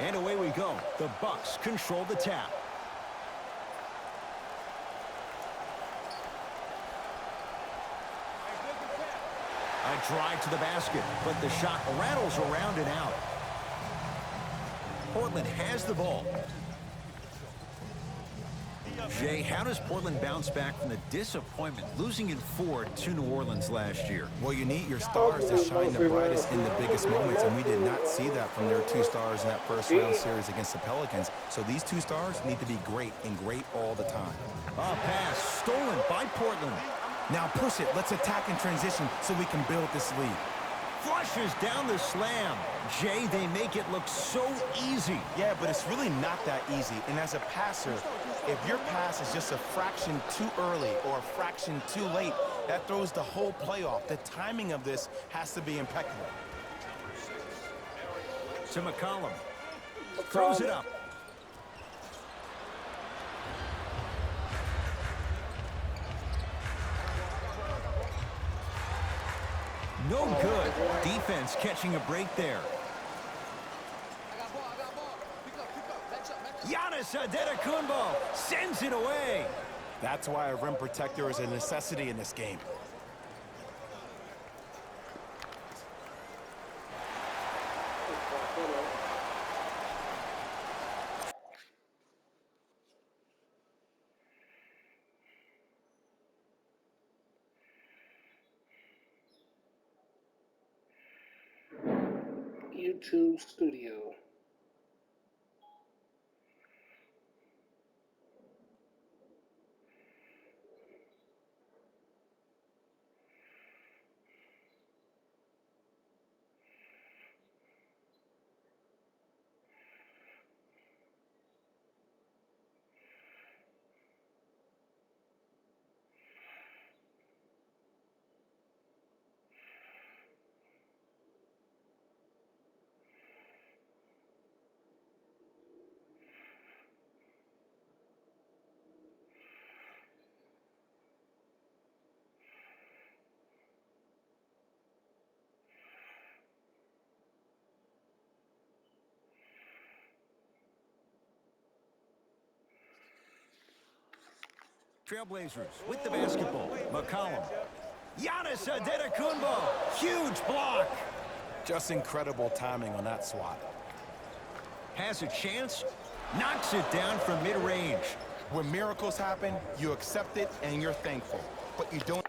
And away we go. The Bucks control the tap. A drive to the basket, but the shot rattles around and out. Portland has the ball. Jay, how does Portland bounce back from the disappointment losing in 4 to New Orleans last year? Well, you need your stars to shine the brightest in the biggest moments, and we did not see that from their 2 stars in that first-round series against the Pelicans. So these 2 stars need to be great and great all the time. A pass stolen by Portland. Now push it. Let's attack in transition so we can build this lead. Flushes down the slam. Jay, they make it look so easy. Yeah, but it's really not that easy. And as a passer, if your pass is just a fraction too early or a fraction too late, that throws the whole play off. The timing of this has to be impeccable. To McCollum. Throws it up. No good. Defense catching a break there. Giannis Antetokounmpo sends it away. That's why a rim protector is a necessity in this game. YouTube Studio. Trailblazers with the basketball. McCollum. Giannis Antetokounmpo. Huge block. Just incredible timing on that swat. Has a chance. Knocks it down from mid-range. When miracles happen, you accept it and you're thankful. But you don't.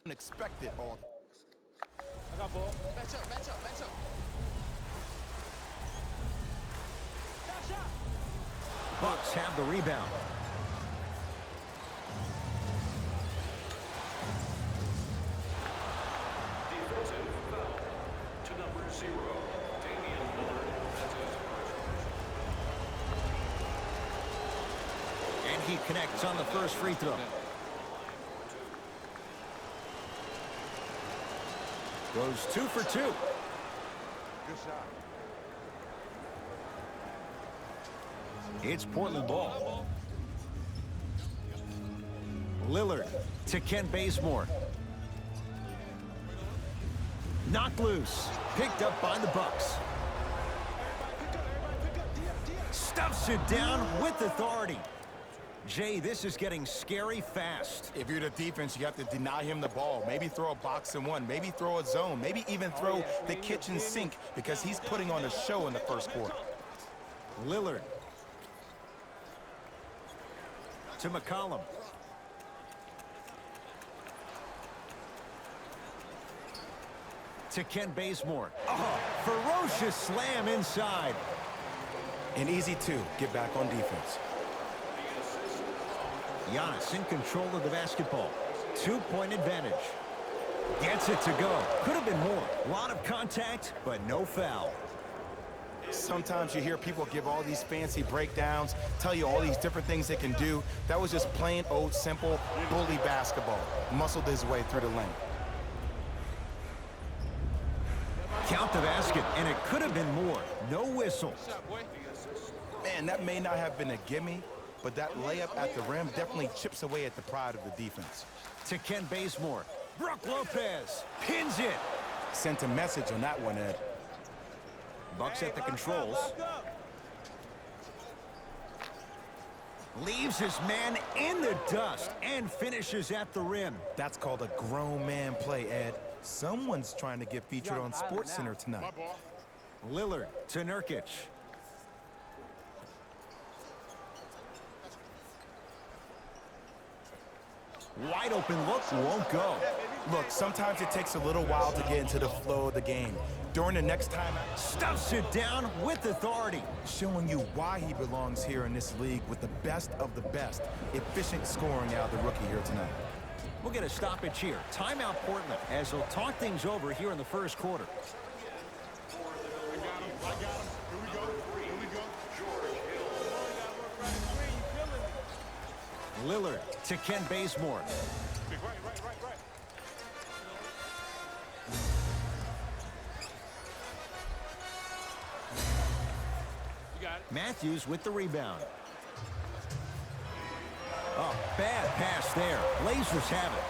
unexpected all. I got ball. Match up, match up, match up. Shot. Bucks have the rebound. Defensive foul to number 0, Damian Lillard. That's his first. And he connects on the first free throw. Goes 2 for 2. Good shot. It's Portland ball. Lillard to Kent Bazemore. Knocked loose. Picked up by the Bucks. Stuffs it down with authority. Jay, this is getting scary fast. If you're the defense, you have to deny him the ball. Maybe throw a box and one. Maybe throw a zone. Maybe even throw the kitchen sink because he's putting on a show in the first quarter. Lillard to McCollum. To Kent Bazemore. Oh, ferocious slam inside. An easy 2. Get back on defense. Giannis in control of the basketball. 2-point advantage. Gets it to go. Could have been more. A lot of contact, but no foul. Sometimes you hear people give all these fancy breakdowns, tell you all these different things they can do. That was just plain old simple bully basketball. Muscled his way through the lane. Count the basket, and it could have been more. No whistle. Man, that may not have been a gimme, but that layup at the rim definitely chips away at the pride of the defense. To Kent Bazemore. Brook Lopez pins it. Sent a message on that one, Ed. Bucks at the controls. Leaves his man in the dust and finishes at the rim. That's called a grown man play, Ed. Someone's trying to get featured on SportsCenter tonight. Lillard to Nurkic. Wide open look, won't go. Look, sometimes it takes a little while to get into the flow of the game. During the next time, Stuffs it down with authority. showing you why he belongs here in this league with the best of the best. Efficient scoring out of the rookie here tonight. We'll get a stoppage here. Timeout Portland as they'll talk things over here in the first quarter. Lillard to Kent Bazemore. Matthews with the rebound. Oh, bad pass there. Blazers have it.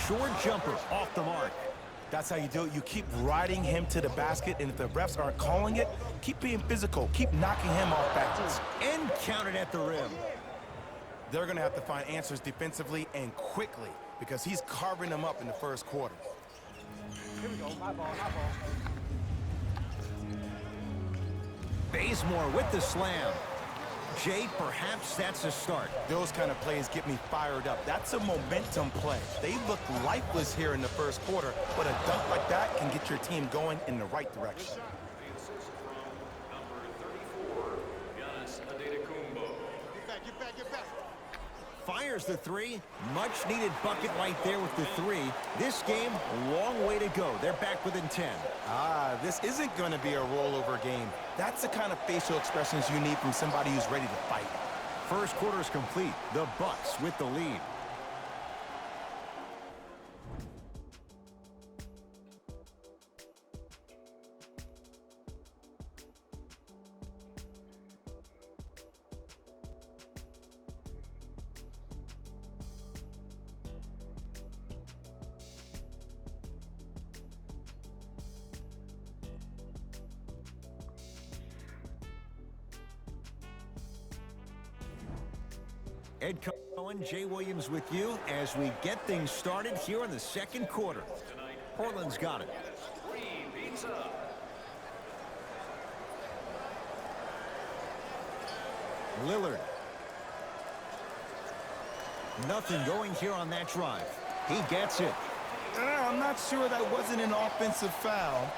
Short jumper off the mark. That's how you do it. You keep riding him to the basket, and if the refs aren't calling it, keep being physical. Keep knocking him off balance. And counted at the rim. They're going to have to find answers defensively and quickly because he's carving them up in the first quarter. Here we go. My ball, my ball. Bazemore with the slam. Jay, perhaps that's a start. Those kind of plays get me fired up. That's a momentum play. They look lifeless here in the first quarter, but a dunk like that can get your team going in the right direction. The assist from number 34, Giannis Antetokounmpo. Get back, get back. Fires the three. Much needed bucket right there with the three. This game, a long way to go. They're back within 10. This isn't going to be a rollover game. That's the kind of facial expressions you need from somebody who's ready to fight. First quarter is complete. The Bucks with the lead. Ed Cohen, Jay Williams with you as we get things started here in the second quarter. Portland's got it. Lillard. Nothing going here on that drive. He gets it. I'm not sure that wasn't an offensive foul,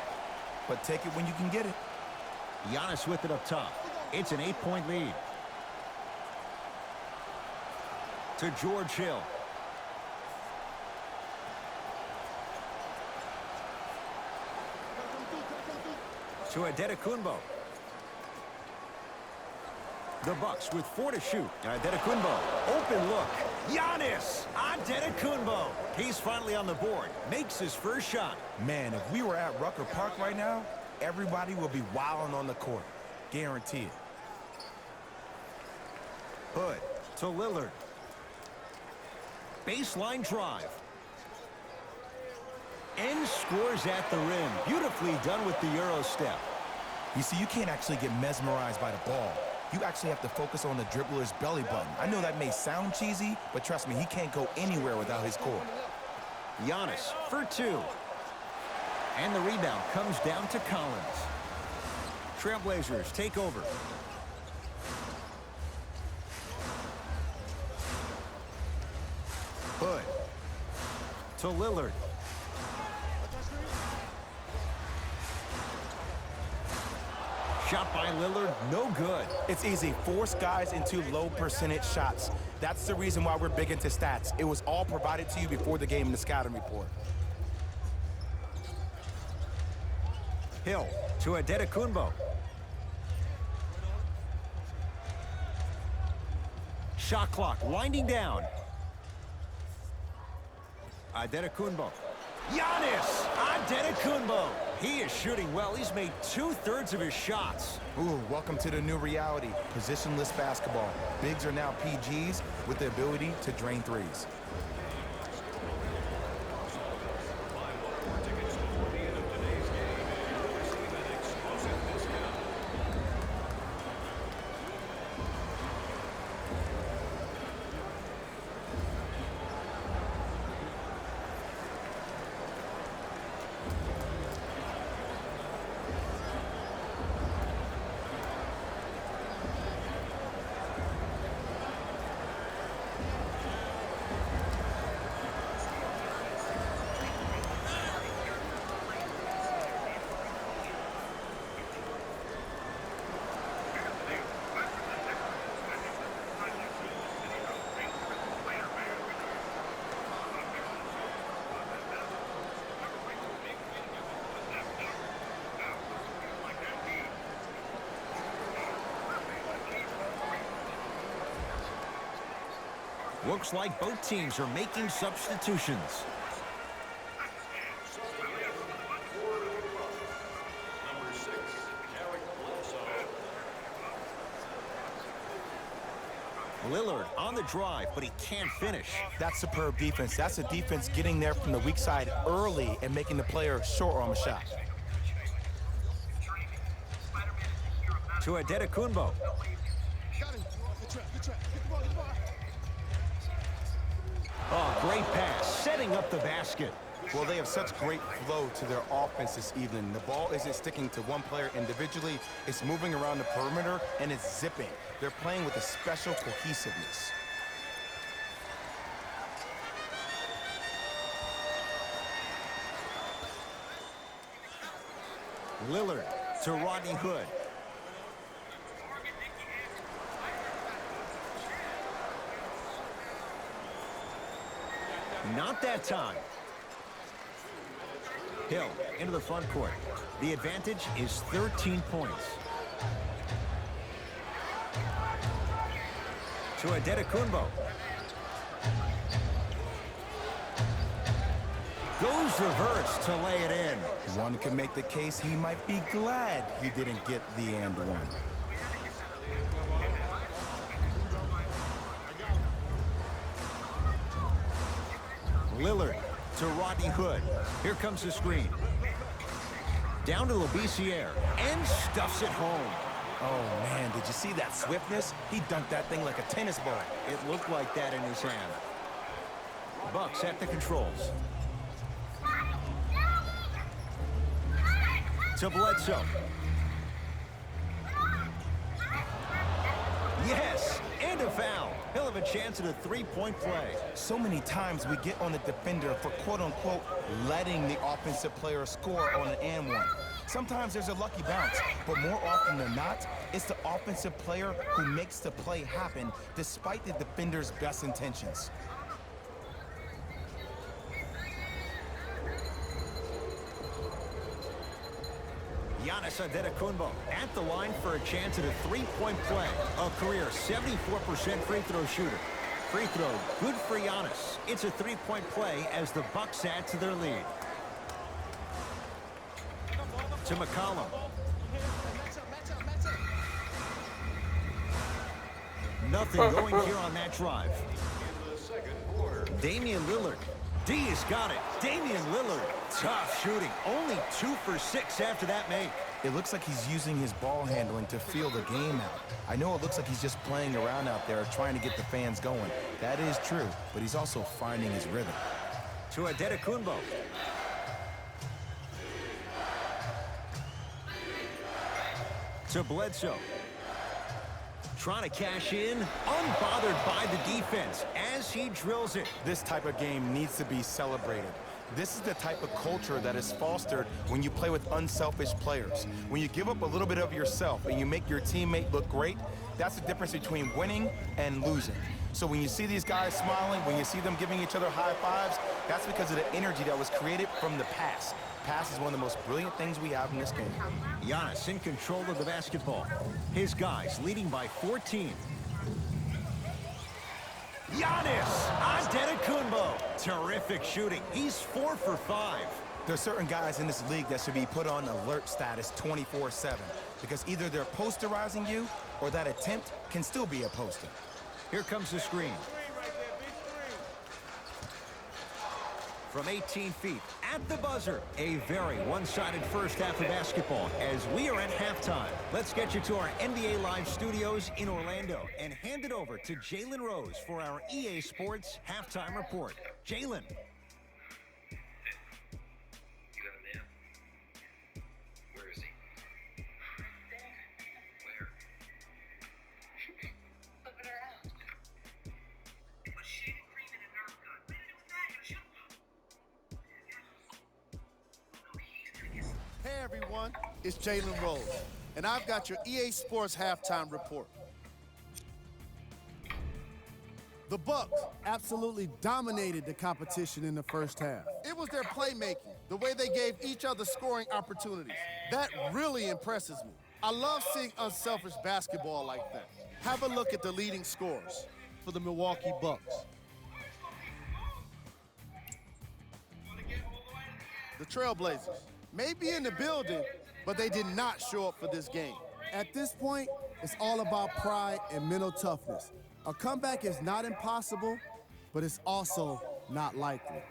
but take it when you can get it. Giannis with it up top. It's an 8-point lead. To George Hill. To Adetokunbo. The Bucks with 4 to shoot. Adetokunbo, open look. Giannis Adetokunbo. He's finally on the board. Makes his first shot. Man, if we were at Rucker Park right now, everybody will be wilding on the court. Guarantee it. Hood to Lillard. Baseline drive. And scores at the rim. Beautifully done with the Euro step. You see, you can't actually get mesmerized by the ball. You actually have to focus on the dribbler's belly button. I know that may sound cheesy, but trust me, he can't go anywhere without his core. Giannis for 2. And the rebound comes down to Collins. Trailblazers take over. Hood to Lillard. Shot by Lillard, no good. It's easy. Force guys into low percentage shots. That's the reason why we're big into stats. It was all provided to you before the game in the scouting report. Hill to Adetokunbo. Shot clock winding down. Adetokunbo. Giannis Adetokunbo. He is shooting well. He's made 2/3 of his shots. Ooh, welcome to the new reality. Positionless basketball. Bigs are now PGs with the ability to drain threes. Looks like both teams are making substitutions. Number 6, Eric Bledsoe. Lillard on the drive, but he can't finish. That's superb defense. That's a defense getting there from the weak side early and making the player short on the shot. To Adetokunbo. Got him. Good trap, good trap. Get the ball, get the ball. Oh, great pass, setting up the basket. Well, they have such great flow to their offense this evening. The ball isn't sticking to one player individually. It's moving around the perimeter, and it's zipping. They're playing with a special cohesiveness. Lillard to Rodney Hood. Not that time. Hill into the front court. The advantage is 13 points. To Adetokunbo. Goes reverse to lay it in. One can make the case he might be glad he didn't get the and one. Lillard to Rodney Hood. Here comes the screen. Down to Labissiere and stuffs it home. Oh, man, did you see that swiftness? He dunked that thing like a tennis ball. It looked like that in his hand. Bucks at the controls. To Bledsoe. Yes, and a foul. He'll have a chance at a three-point play. So many times we get on the defender for quote-unquote letting the offensive player score on an and one. Sometimes there's a lucky bounce, but more often than not, it's the offensive player who makes the play happen despite the defender's best intentions. Giannis Antetokounmpo at the line for a chance at a three-point play. A career 74% free throw shooter. Free throw good for Giannis. It's a three-point play as the Bucks add to their lead. To McCollum. Nothing going here on that drive. In the second quarter. Damian Lillard. D has got it. Damian Lillard. Tough shooting. Only 2 for 6 after that make. It looks like he's using his ball handling to feel the game out. I know it looks like he's just playing around out there trying to get the fans going. That is true, but he's also finding his rhythm. To Antetokounmpo. To Bledsoe. Trying to cash in, unbothered by the defense as he drills it. This type of game needs to be celebrated. This is the type of culture that is fostered when you play with unselfish players. When you give up a little bit of yourself and you make your teammate look great, that's the difference between winning and losing. So when you see these guys smiling, when you see them giving each other high fives, that's because of the energy that was created from the pass. Pass is one of the most brilliant things we have in this game. Giannis in control of the basketball. His guys leading by 14. Giannis Antetokounmpo. Terrific shooting. He's 4 for 5. There's certain guys in this league that should be put on alert status 24/7 because either they're posterizing you or that attempt can still be a poster. Here comes the screen. From 18 feet at the buzzer. A very one-sided first half of basketball as we are at halftime. Let's get you to our NBA Live studios in Orlando and hand it over to Jalen Rose for our EA Sports halftime report. Jalen. You got a man? Where is he? Where? Moving around. With shaded cream and a Nerf gun. Maybe it was that you shoot. No, he's gonna get some. Hey everyone, it's Jalen Rose, and I've got your EA Sports halftime report. The Bucks absolutely dominated the competition in the first half. It was their playmaking, the way they gave each other scoring opportunities. That really impresses me. I love seeing unselfish basketball like that. Have a look at the leading scorers for the Milwaukee Bucks. The Trailblazers may be in the building, but they did not show up for this game. At this point, it's all about pride and mental toughness. A comeback is not impossible, but it's also not likely.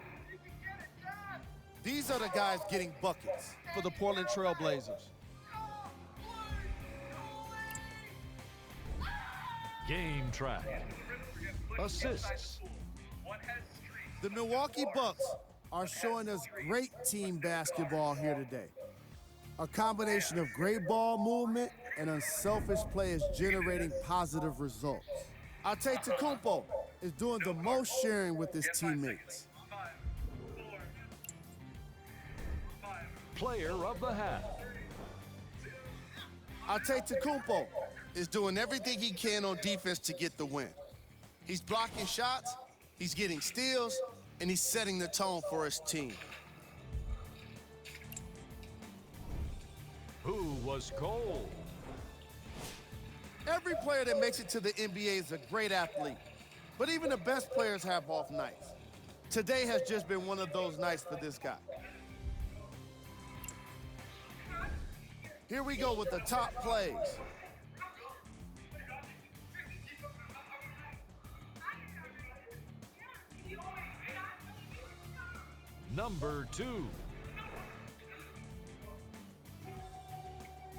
These are the guys getting buckets for the Portland Trailblazers. Game track. Assists. The Milwaukee Bucks are showing us great team basketball here today. A combination of great ball movement and unselfish players generating positive results. Antetokounmpo is doing the most sharing with his teammates. Player of the half. Antetokounmpo is doing everything he can on defense to get the win. He's blocking shots, he's getting steals, and he's setting the tone for his team. Who was cold? Every player that makes it to the NBA is a great athlete, but even the best players have off nights. Today has just been one of those nights for this guy. Here we go with the top plays. Number 2.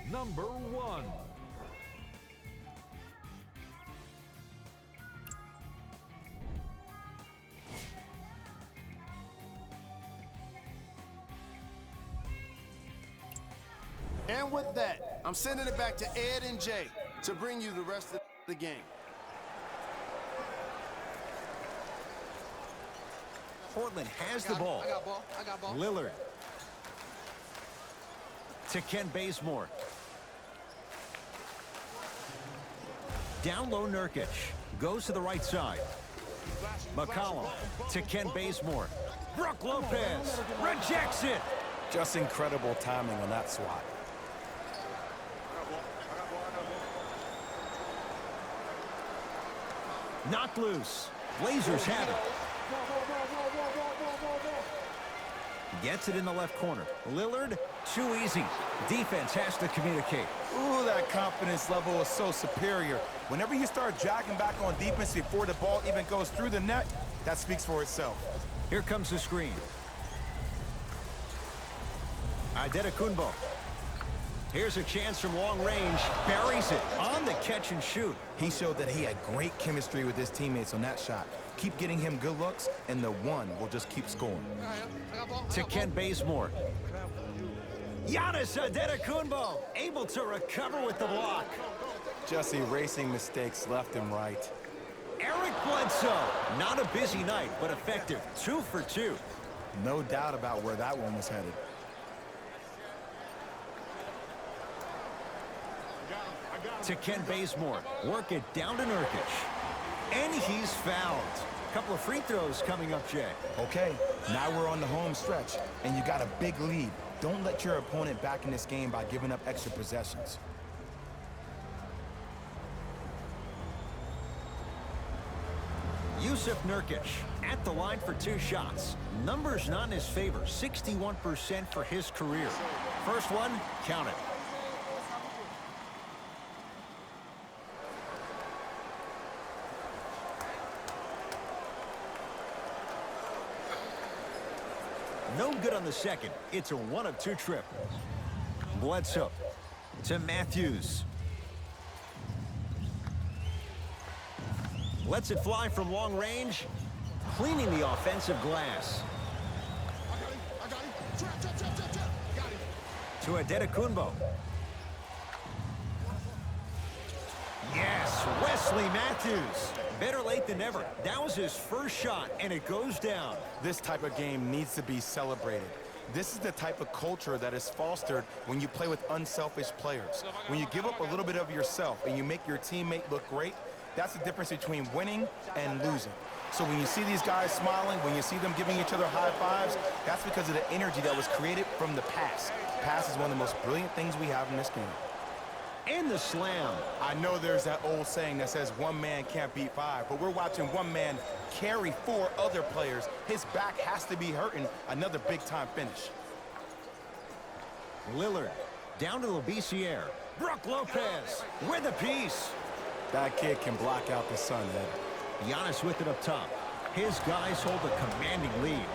Number 1. And with that, I'm sending it back to Ed and Jay to bring you the rest of the game. Portland has the ball. I got ball. Lillard. To Ken Bazemore. Down low Nurkic. Goes to the right side. McCollum to Ken Bazemore. Brook Lopez rejects it. Just incredible timing on that swat. Knocked loose. Blazers have it. Gets it in the left corner. Lillard, too easy. Defense has to communicate. Ooh, that confidence level is so superior. Whenever you start jogging back on defense before the ball even goes through the net, that speaks for itself. Here comes the screen. Adetokunbo. Here's a chance from long range. Buries it on the catch and shoot. He showed that he had great chemistry with his teammates on that shot. Keep getting him good looks, and the one will just keep scoring. To Ken Bazemore. Giannis Adetokunbo able to recover with the block. Just erasing mistakes left and right. Eric Bledsoe. Not a busy night, but effective. 2 for 2. No doubt about where that one was headed. To Ken Bazemore. Work it down to Nurkic. And he's fouled. Couple of free throws coming up, Jay. Okay, now we're on the home stretch, and you got a big lead. Don't let your opponent back in this game by giving up extra possessions. Yusuf Nurkic at the line for 2 shots. Numbers not in his favor. 61% for his career. First one, count it. No good on the second. It's a 1 of 2 trip. Bledsoe to Matthews. Lets it fly from long range. Cleaning the offensive glass. To Adetokunbo. Yes, Wesley Matthews. Better late than never. That was his first shot, and it goes down. This type of game needs to be celebrated. This is the type of culture that is fostered when you play with unselfish players. When you give up a little bit of yourself and you make your teammate look great, that's the difference between winning and losing. So when you see these guys smiling, when you see them giving each other high fives, that's because of the energy that was created from the pass. Pass is one of the most brilliant things we have in this game. And the slam. I know there's that old saying that says one man can't beat 5, but we're watching one man carry 4 other players. His back has to be hurting. Another big-time finish. Lillard down to Labissiere. Brook Lopez with a piece. That kid can block out the sun, Ed. Giannis with it up top. His guys hold a commanding lead.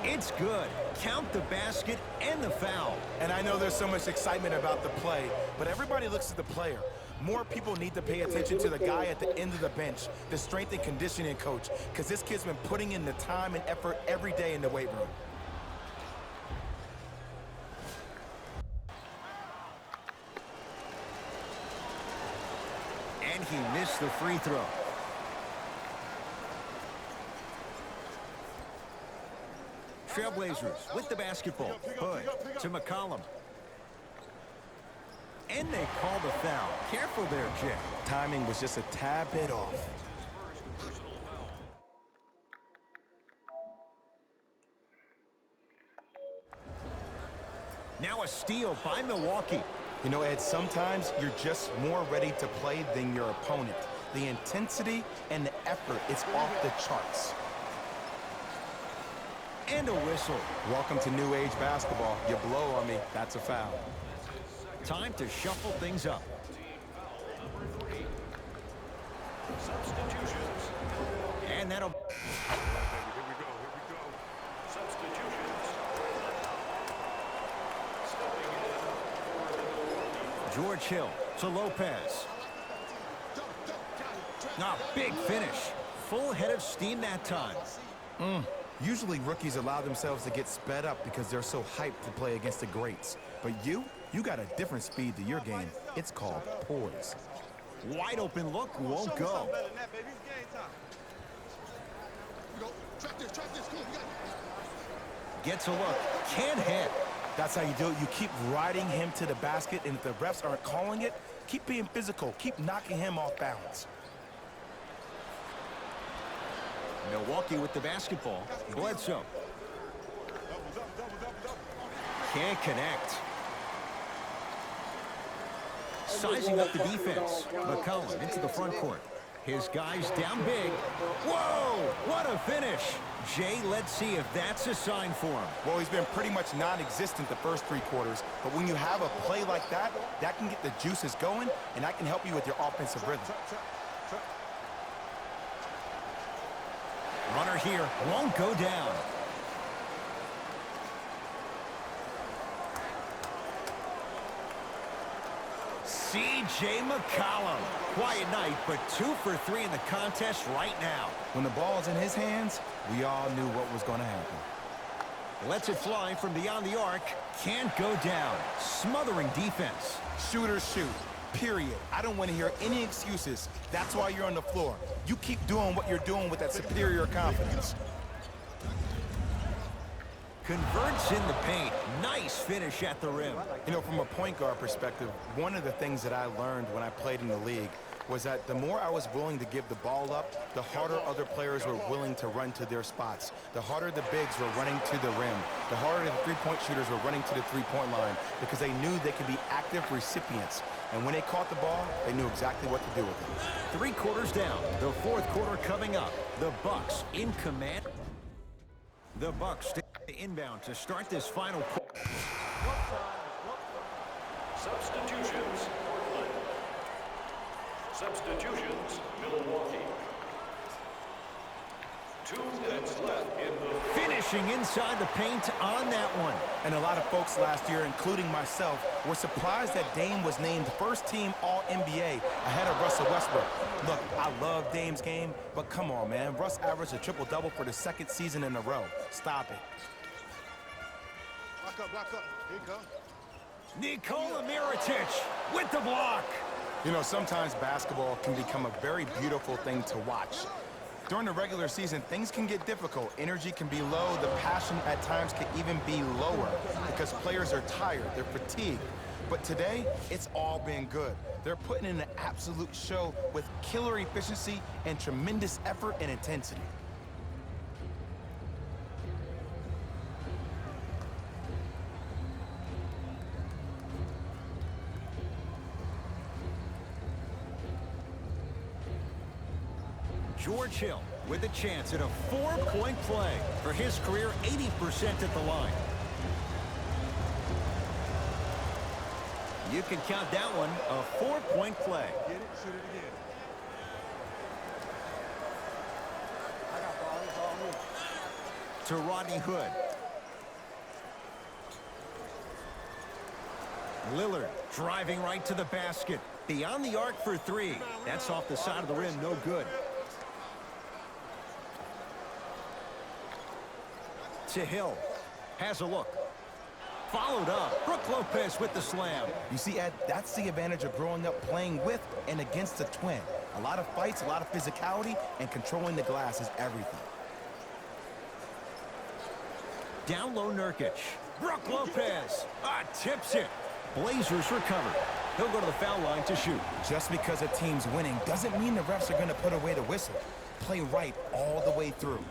It's good. Count the basket and the foul. And I know there's so much excitement about the play, but everybody looks at the player. More people need to pay attention to the guy at the end of the bench, the strength and conditioning coach, because this kid's been putting in the time and effort every day in the weight room. And he missed the free throw. Trailblazers with the basketball. Hood to McCollum. And they call the foul. Careful there, Jay. Timing was just a tad bit off. Now a steal by Milwaukee. You know, Ed, sometimes you're just more ready to play than your opponent. The intensity and the effort, it's off the charts. And a whistle. Welcome to new age basketball. You blow on me, that's a foul. Time to shuffle things up. Substitutions. And that'll... Here we go. Substitutions. George Hill to Lopez. Now, big finish. Full head of steam that time. Usually rookies allow themselves to get sped up because they're so hyped to play against the greats. But you got a different speed to your game. It's called poise. Wide open look, won't go. Gets a look, can't hit. That's how you do it. You keep riding him to the basket, and if the refs aren't calling it, keep being physical. Keep knocking him off balance. Milwaukee with the basketball. Bledsoe. Can't connect. Sizing up the defense. McCollum into the front court. His guys down big. Whoa! What a finish! Jay, let's see if that's a sign for him. Well, he's been pretty much non-existent the first 3 quarters, but when you have a play like that, that can get the juices going, and that can help you with your offensive rhythm. Runner here won't go down. C.J. McCollum. Quiet night, but 2 for 3 in the contest right now. When the ball's in his hands, we all knew what was going to happen. Lets it fly from beyond the arc. Can't go down. Smothering defense. Shooters shoot, period. I don't want to hear any excuses. That's why you're on the floor. You keep doing what you're doing with that superior confidence. Converts in the paint. Nice finish at the rim. You know, from a point guard perspective, one of the things that I learned when I played in the league was that the more I was willing to give the ball up, the harder other players were willing to run to their spots. The harder the bigs were running to the rim. The harder the three-point shooters were running to the three-point line because they knew they could be active recipients. And when they caught the ball, they knew exactly what to do with it. 3 quarters down. The 4th quarter coming up. The Bucks in command. The Bucks inbound to start this final quarter. Substitutions, Portland. Substitutions, Milwaukee. 2 minutes left in the... Finishing inside the paint on that one. And a lot of folks last year, including myself, were surprised that Dame was named first-team All-NBA ahead of Russell Westbrook. Look, I love Dame's game, but come on, man. Russ averaged a triple-double for the 2nd season in a row. Stop it. Block up. Here you go. Nikola Mirotic with the block. You know, sometimes basketball can become a very beautiful thing to watch. During the regular season, things can get difficult. Energy can be low. The passion at times can even be lower because players are tired. They're fatigued. But today, it's all been good. They're putting in an absolute show with killer efficiency and tremendous effort and intensity. George Hill with a chance at a 4-point play. For his career, 80% at the line. You can count that one a 4-point play. Get it, shoot it again. I got ball, it's all me. To Rodney Hood. Lillard driving right to the basket. Beyond the arc for 3. That's off the side of the rim, no good. To Hill. Has a look. Followed up. Brook Lopez with the slam. You see, Ed, that's the advantage of growing up playing with and against a twin. A lot of fights, a lot of physicality, and controlling the glass is everything. Down low Nurkic. Brook Lopez. Tips it. Blazers recovered. He'll go to the foul line to shoot. Just because a team's winning doesn't mean the refs are going to put away the whistle. Play right all the way through.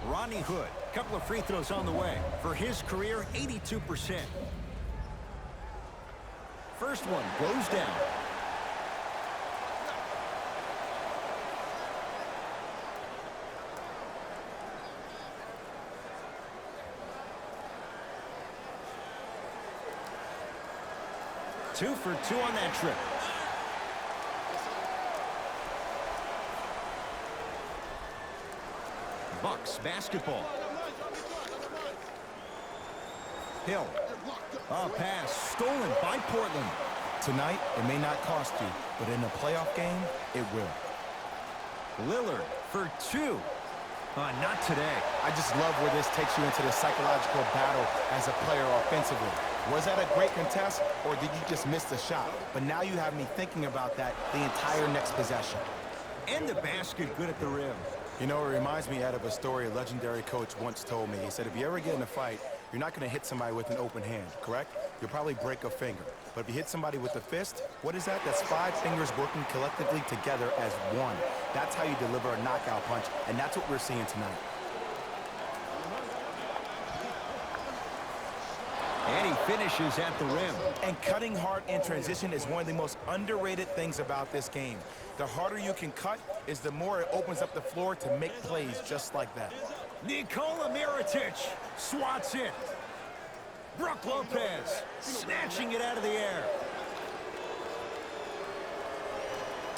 Rodney Hood, couple of free throws on the way. For his career, 82%. First one goes down. Two for 2 on that trip. Bucks basketball. Hill. A pass stolen by Portland. Tonight, it may not cost you, but in a playoff game, it will. Lillard for 2. Not today. I just love where this takes you into the psychological battle as a player offensively. Was that a great contest, or did you just miss the shot? But now you have me thinking about that the entire next possession. And the basket good at the rim. You know, it reminds me, Ed, of a story a legendary coach once told me. He said, if you ever get in a fight, you're not going to hit somebody with an open hand, correct? You'll probably break a finger. But if you hit somebody with a fist, what is that? That's 5 fingers working collectively together as one. That's how you deliver a knockout punch, and that's what we're seeing tonight. And he finishes at the rim. And cutting hard in transition is one of the most underrated things about this game. The harder you can cut is the more it opens up the floor to make plays just like that. Nikola Mirotic swats it. Brook Lopez snatching it out of the air.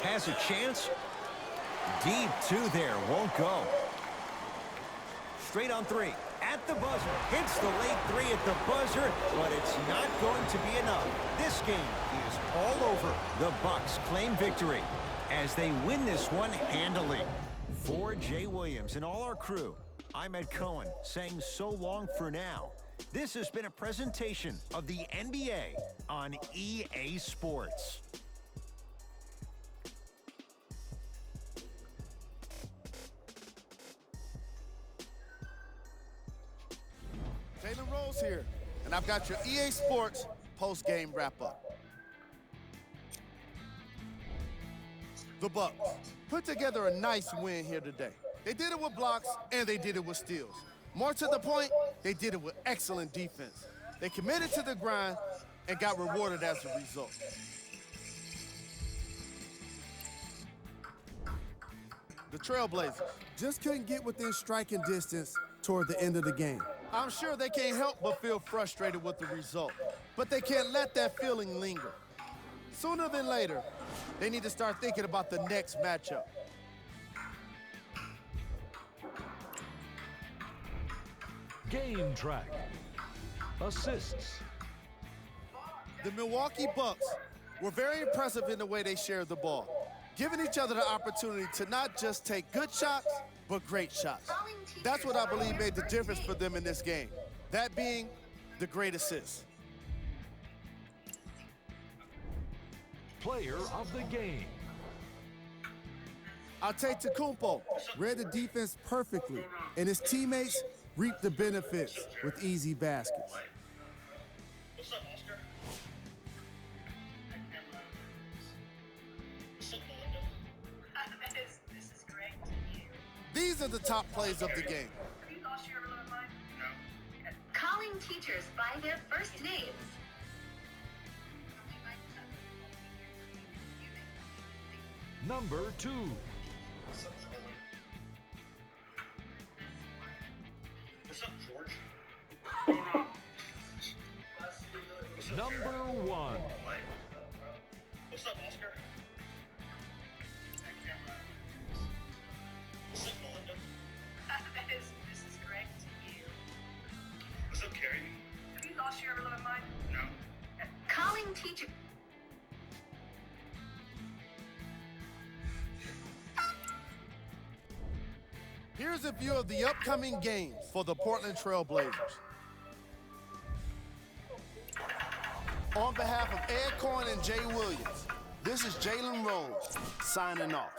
Has a chance. Deep two there, won't go. Straight on three. At the buzzer. Hits the late three at the buzzer, but it's not going to be enough. This game is all over. The Bucks claim victory as they win this one handily. For Jay Williams and all our crew, I'm Ed Cohen saying so long for now. This has been a presentation of the NBA on EA Sports. Jalen Rose here, and I've got your EA Sports post-game wrap-up. The Bucks put together a nice win here today. They did it with blocks, and they did it with steals. More to the point, they did it with excellent defense. They committed to the grind and got rewarded as a result. The Trailblazers just couldn't get within striking distance toward the end of the game. I'm sure they can't help but feel frustrated with the result, but they can't let that feeling linger. Sooner than later, they need to start thinking about the next matchup. Game track. Assists. The Milwaukee Bucks were very impressive in the way they shared the ball, giving each other the opportunity to not just take good shots, but great shots. That's what I believe made the difference for them in this game, that being the great assist. Player of the game. Antetokounmpo read the defense perfectly, and his teammates reaped the benefits with easy baskets. What's up, Oscar? What's up, Melinda? This is great to hear. These are the top plays of the game. Have you lost your little mind? No. Calling teachers by their first names. Number 2. What's up, George? Number 1. What's up, Oscar? What's up, Melinda? This is Greg to you. What's up, Carrie? Have you lost your little mind? No. Calling teacher. Here's a view of the upcoming games for the Portland Trail Blazers. On behalf of Ed Cohen and Jay Williams, this is Jalen Rose signing off.